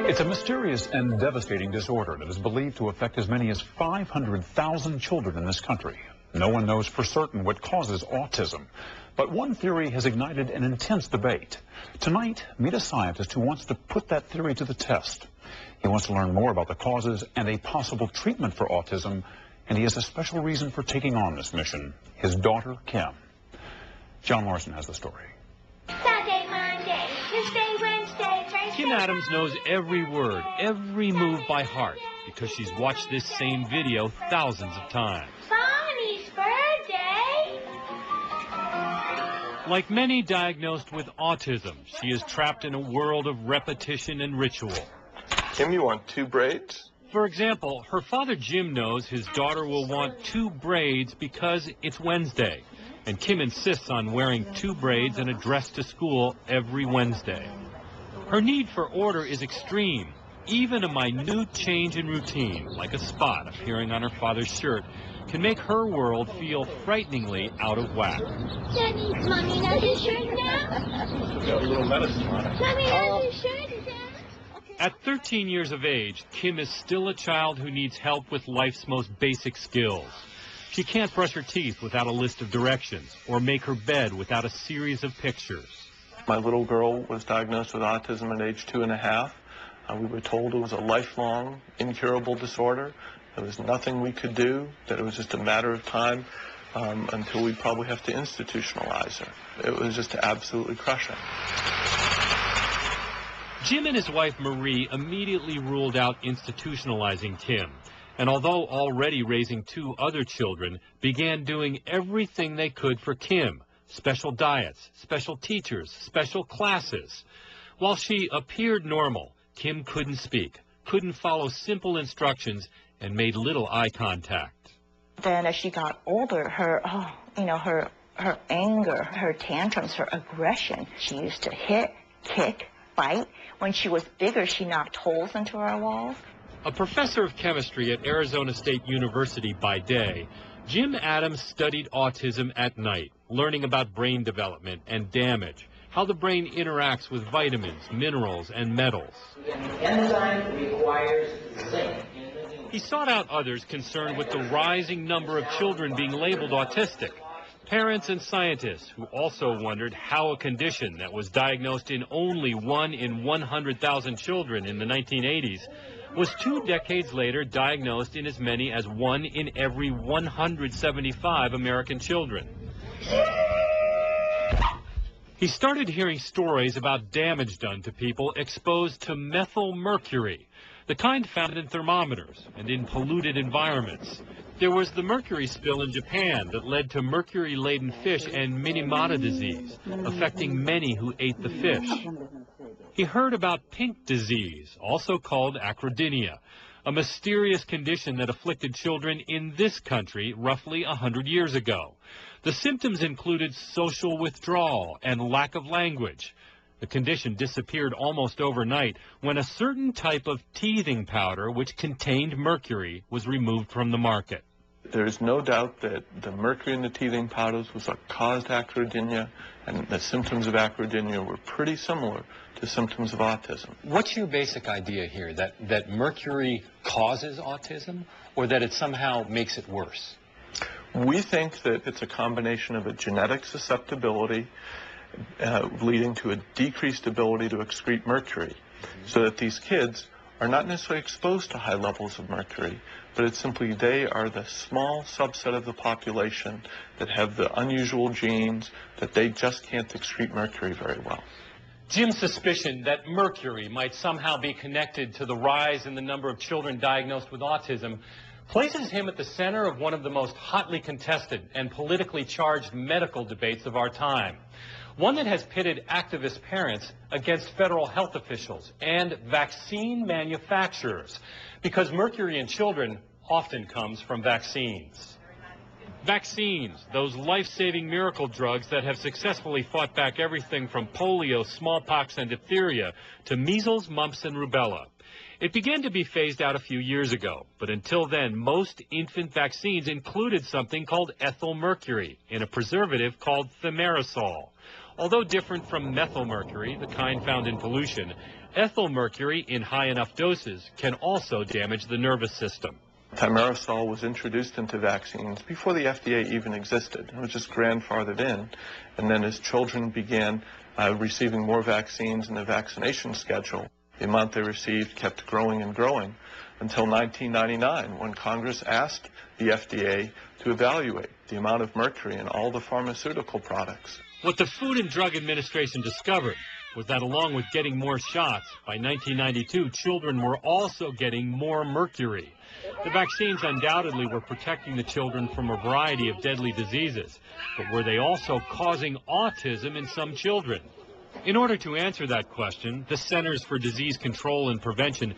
It's a mysterious and devastating disorder that is believed to affect as many as 500,000 children in this country. No one knows for certain what causes autism, but one theory has ignited an intense debate. Tonight, meet a scientist who wants to put that theory to the test. He wants to learn more about the causes and a possible treatment for autism, and he has a special reason for taking on this mission: his daughter, Kim. John Larson has the story. Sunday, Monday, Tuesday, Wednesday, Thursday. Kim Adams knows every word, every move by heart, because she's watched this same video thousands of times. Bonnie's birthday. Like many diagnosed with autism, she is trapped in a world of repetition and ritual. Kim, you want 2 braids? For example, her father Jim knows his daughter will want 2 braids because it's Wednesday, and Kim insists on wearing 2 braids and a dress to school every Wednesday. Her need for order is extreme. Even a minute change in routine, like a spot appearing on her father's shirt, can make her world feel frighteningly out of whack. Mommy knows his shirt now? Got a little medicine on it. Mommy knows his shirt now? At 13 years of age, Kim is still a child who needs help with life's most basic skills. She can't brush her teeth without a list of directions or make her bed without a series of pictures. My little girl was diagnosed with autism at age 2.5. We were told it was a lifelong, incurable disorder. There was nothing we could do, that it was just a matter of time until we'd probably have to institutionalize her. It was just absolutely crushing. Jim and his wife Marie immediately ruled out institutionalizing Kim, and although already raising 2 other children, began doing everything they could for Kim: special diets, special teachers, special classes. While she appeared normal, Kim couldn't speak, couldn't follow simple instructions, and made little eye contact. Then as she got older, her anger, her tantrums, her aggression, she used to hit, kick, fight. When she was bigger, she knocked holes into our walls. A professor of chemistry at Arizona State University by day, Jim Adams studied autism at night, learning about brain development and damage, how the brain interacts with vitamins, minerals, and metals. The enzyme requires zinc. He sought out others concerned with the rising number of children being labeled autistic, parents and scientists who also wondered how a condition that was diagnosed in only 1 in 100,000 children in the 1980s was 2 decades later diagnosed in as many as 1 in every 175 American children. He started hearing stories about damage done to people exposed to methyl mercury, the kind found in thermometers and in polluted environments. There was the mercury spill in Japan that led to mercury-laden fish and Minamata disease, affecting many who ate the fish. He heard about pink disease, also called acrodynia, a mysterious condition that afflicted children in this country roughly 100 years ago. The symptoms included social withdrawal and lack of language. The condition disappeared almost overnight when a certain type of teething powder which contained mercury was removed from the market. There's no doubt that the mercury in the teething powders was what caused acrodynia, and the symptoms of acrodynia were pretty similar to symptoms of autism. What's your basic idea here, that mercury causes autism, or that it somehow makes it worse? We think that it's a combination of a genetic susceptibility leading to a decreased ability to excrete mercury, so that these kids are not necessarily exposed to high levels of mercury, but it's simply they are the small subset of the population that have the unusual genes that they just can't excrete mercury very well. Jim's suspicion that mercury might somehow be connected to the rise in the number of children diagnosed with autism places him at the center of one of the most hotly contested and politically charged medical debates of our time. One that has pitted activist parents against federal health officials and vaccine manufacturers, because mercury in children often comes from vaccines. Vaccines, those life-saving miracle drugs that have successfully fought back everything from polio, smallpox, and diphtheria to measles, mumps, and rubella. It began to be phased out a few years ago, but until then, most infant vaccines included something called ethyl mercury in a preservative called thimerosal. Although different from methyl mercury, the kind found in pollution, ethyl mercury in high enough doses can also damage the nervous system. Thimerosal was introduced into vaccines before the FDA even existed. It was just grandfathered in. And then as children began receiving more vaccines in the vaccination schedule, the amount they received kept growing and growing until 1999, when Congress asked the FDA to evaluate the amount of mercury in all the pharmaceutical products. What the Food and Drug Administration discovered was that along with getting more shots, by 1992, children were also getting more mercury. The vaccines undoubtedly were protecting the children from a variety of deadly diseases, but were they also causing autism in some children? In order to answer that question, the Centers for Disease Control and Prevention